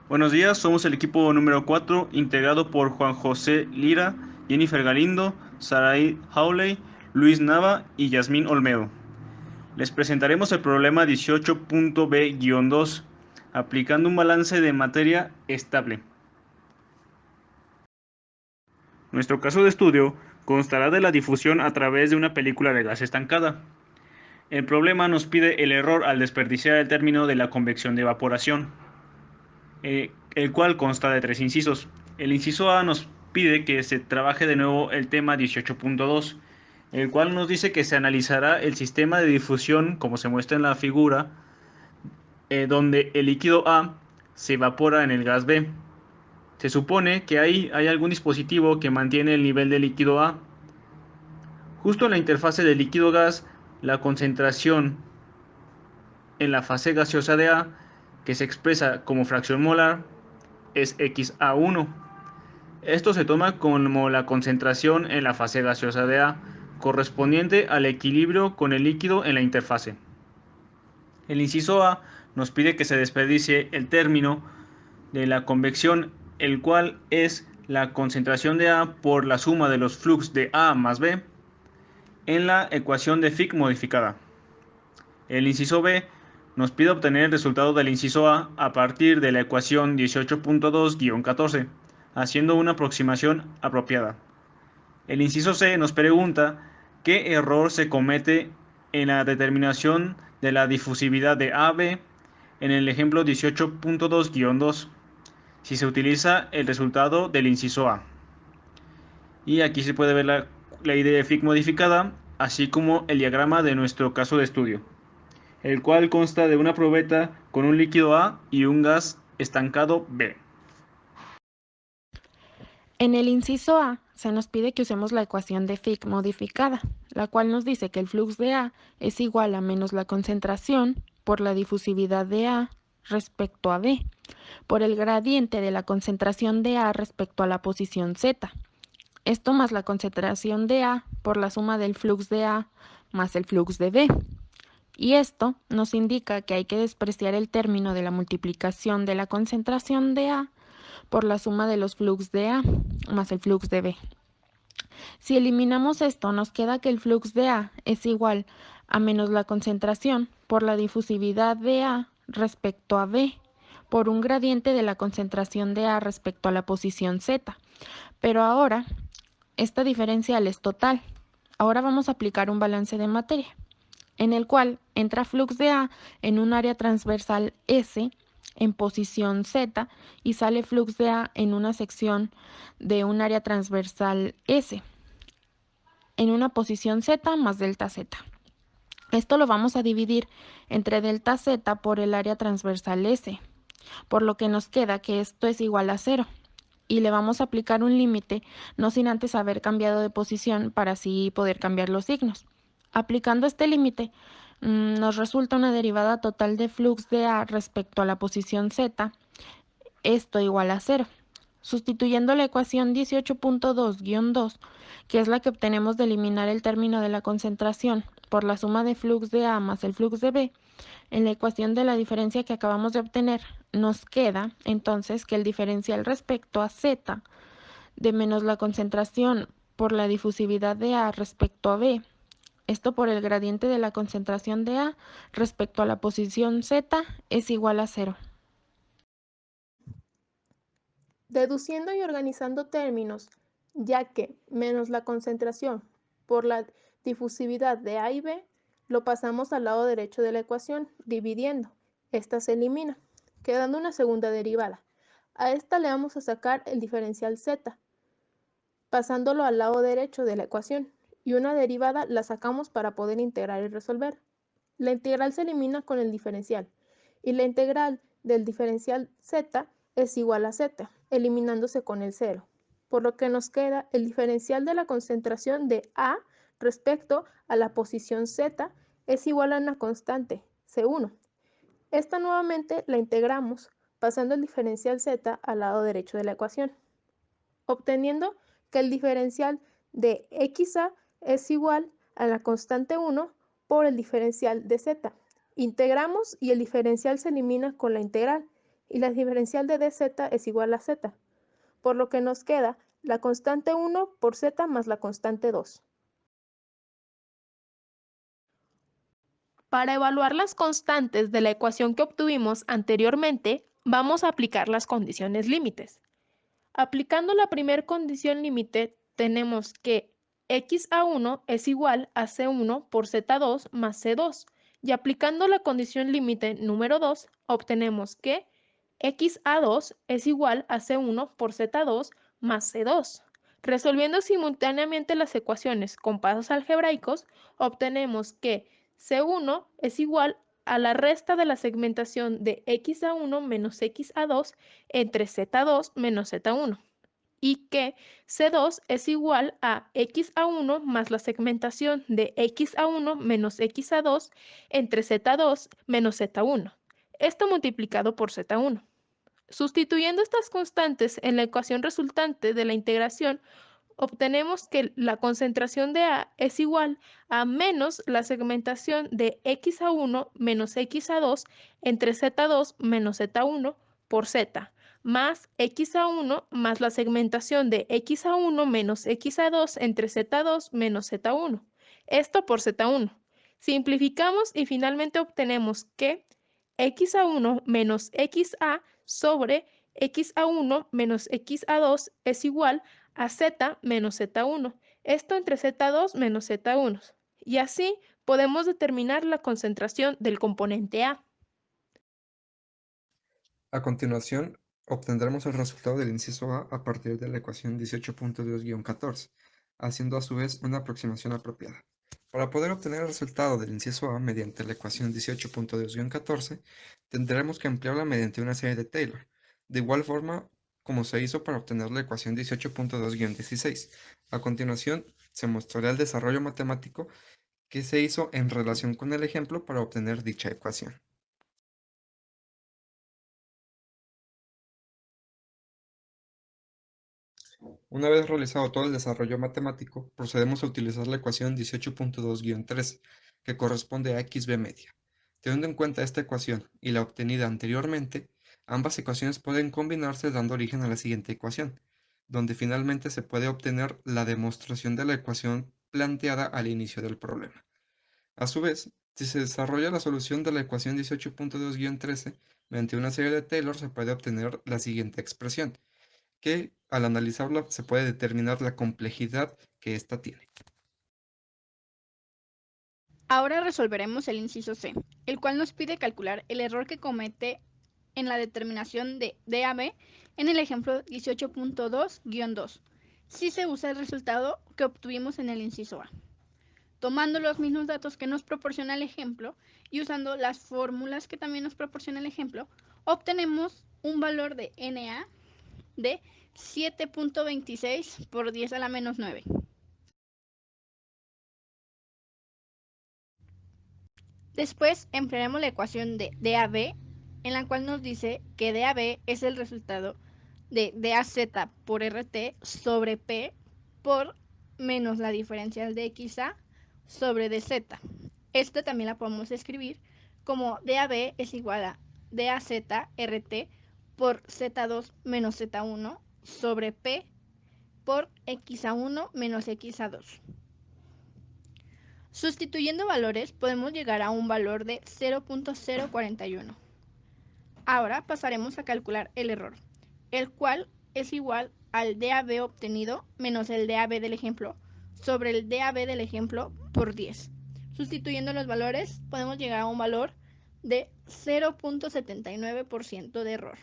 Buenos días, somos el equipo número 4, integrado por Juan José Lira, Jennifer Galindo, Sarai Hawley, Luis Nava y Yasmín Olmedo. Les presentaremos el problema 18.b-2, aplicando un balance de materia estable. Nuestro caso de estudio constará de la difusión a través de una película de gas estancada. El problema nos pide el error al desperdiciar el término de la convección de evaporación, el cual consta de tres incisos. El inciso A nos pide que se trabaje de nuevo el tema 18.2, el cual nos dice que se analizará el sistema de difusión como se muestra en la figura, donde el líquido A se evapora en el gas B. Se supone que ahí hay algún dispositivo que mantiene el nivel del líquido A. Justo en la interfase del líquido gas, la concentración en la fase gaseosa de A, que se expresa como fracción molar, es XA1. Esto se toma como la concentración en la fase gaseosa de A, correspondiente al equilibrio con el líquido en la interfase. El inciso A nos pide que se desperdicie el término de la convección, el cual es la concentración de A por la suma de los flux de A más B en la ecuación de Fick modificada. El inciso B nos pide obtener el resultado del inciso A partir de la ecuación 18.2-14, haciendo una aproximación apropiada. El inciso C nos pregunta qué error se comete en la determinación de la difusividad de AB en el ejemplo 18.2-2, si se utiliza el resultado del inciso A. Y aquí se puede ver la idea de Fick modificada, así como el diagrama de nuestro caso de estudio, el cual consta de una probeta con un líquido A y un gas estancado B. En el inciso A se nos pide que usemos la ecuación de Fick modificada, la cual nos dice que el flux de A es igual a menos la concentración por la difusividad de A respecto a B, por el gradiente de la concentración de A respecto a la posición Z. Esto más la concentración de A por la suma del flux de A más el flux de B. Y esto nos indica que hay que despreciar el término de la multiplicación de la concentración de A por la suma de los flux de A más el flux de B. Si eliminamos esto, nos queda que el flux de A es igual a menos la concentración por la difusividad de A respecto a B, por un gradiente de la concentración de A respecto a la posición Z. Pero ahora, esta diferencial es total. Ahora vamos a aplicar un balance de materia, en el cual entra flux de A en un área transversal S en posición Z y sale flux de A en una sección de un área transversal S en una posición Z más delta Z. Esto lo vamos a dividir entre delta Z por el área transversal S, por lo que nos queda que esto es igual a 0. Y le vamos a aplicar un límite, no sin antes haber cambiado de posición para así poder cambiar los signos. Aplicando este límite, nos resulta una derivada total de flux de A respecto a la posición Z, esto igual a 0. Sustituyendo la ecuación 18.2-2, que es la que obtenemos de eliminar el término de la concentración por la suma de flux de A más el flux de B, en la ecuación de la diferencia que acabamos de obtener, nos queda entonces que el diferencial respecto a Z de menos la concentración por la difusividad de A respecto a B, esto por el gradiente de la concentración de A respecto a la posición Z, es igual a 0. Deduciendo y organizando términos, ya que menos la concentración por la difusividad de A y B, lo pasamos al lado derecho de la ecuación, dividiendo. Esta se elimina, quedando una segunda derivada. A esta le vamos a sacar el diferencial Z, pasándolo al lado derecho de la ecuación, y una derivada la sacamos para poder integrar y resolver. La integral se elimina con el diferencial, y la integral del diferencial Z es igual a Z, eliminándose con el 0, por lo que nos queda el diferencial de la concentración de A respecto a la posición Z es igual a una constante, C1. Esta nuevamente la integramos pasando el diferencial Z al lado derecho de la ecuación, obteniendo que el diferencial de XA es igual a la constante 1 por el diferencial de Z. Integramos y el diferencial se elimina con la integral y la diferencial de dz es igual a z, por lo que nos queda la constante 1 por z más la constante 2. Para evaluar las constantes de la ecuación que obtuvimos anteriormente, vamos a aplicar las condiciones límites. Aplicando la primera condición límite, tenemos que x(a1) es igual a c1 por z2 más c2. Y aplicando la condición límite número 2, obtenemos que x(a2) es igual a c1 por z2 más c2. Resolviendo simultáneamente las ecuaciones con pasos algebraicos, obtenemos que c1 es igual a la resta de la segmentación de x(a1) menos x(a2) entre z2 menos z1, y que c2 es igual a x(a1) más la segmentación de x(a1) menos x(a2) entre z2 menos z1, esto multiplicado por z1. Sustituyendo estas constantes en la ecuación resultante de la integración, obtenemos que la concentración de A es igual a menos la segmentación de x(a1) menos x(a2) entre z2 menos z1 por z, más x(a1) más la segmentación de x(a1) menos x(a2) entre z2 menos z1, esto por z1. Simplificamos y finalmente obtenemos que x(a1) menos x(a) sobre x(a1) menos x(a2) es igual a z menos z1, esto entre z2 menos z1. Y así podemos determinar la concentración del componente A. A continuación, obtendremos el resultado del inciso A partir de la ecuación 18.2-14, haciendo a su vez una aproximación apropiada. Para poder obtener el resultado del inciso A mediante la ecuación 18.2-14, tendremos que emplearla mediante una serie de Taylor, de igual forma como se hizo para obtener la ecuación 18.2-16. A continuación, se mostrará el desarrollo matemático que se hizo en relación con el ejemplo para obtener dicha ecuación. Una vez realizado todo el desarrollo matemático, procedemos a utilizar la ecuación 18.2-13, que corresponde a xb media. Teniendo en cuenta esta ecuación y la obtenida anteriormente, ambas ecuaciones pueden combinarse dando origen a la siguiente ecuación, donde finalmente se puede obtener la demostración de la ecuación planteada al inicio del problema. A su vez, si se desarrolla la solución de la ecuación 18.2-13 mediante una serie de Taylor, se puede obtener la siguiente expresión, que al analizarla se puede determinar la complejidad que ésta tiene. Ahora resolveremos el inciso C, el cual nos pide calcular el error que comete en la determinación de DAB en el ejemplo 18.2-2, si se usa el resultado que obtuvimos en el inciso A. Tomando los mismos datos que nos proporciona el ejemplo y usando las fórmulas que también nos proporciona el ejemplo, obtenemos un valor de NA de 7.26 por 10 a la menos 9. Después emplearemos la ecuación de DAB, en la cual nos dice que DAB es el resultado de DAZ por RT sobre P por menos la diferencial de XA sobre DZ. Esta también la podemos escribir como DAB es igual a DAZ RT por Z2 menos Z1 sobre P por XA1 menos XA2. Sustituyendo valores podemos llegar a un valor de 0.041. Ahora pasaremos a calcular el error, el cual es igual al DAB obtenido menos el DAB del ejemplo sobre el DAB del ejemplo por 10. Sustituyendo los valores podemos llegar a un valor de 0.79% de error.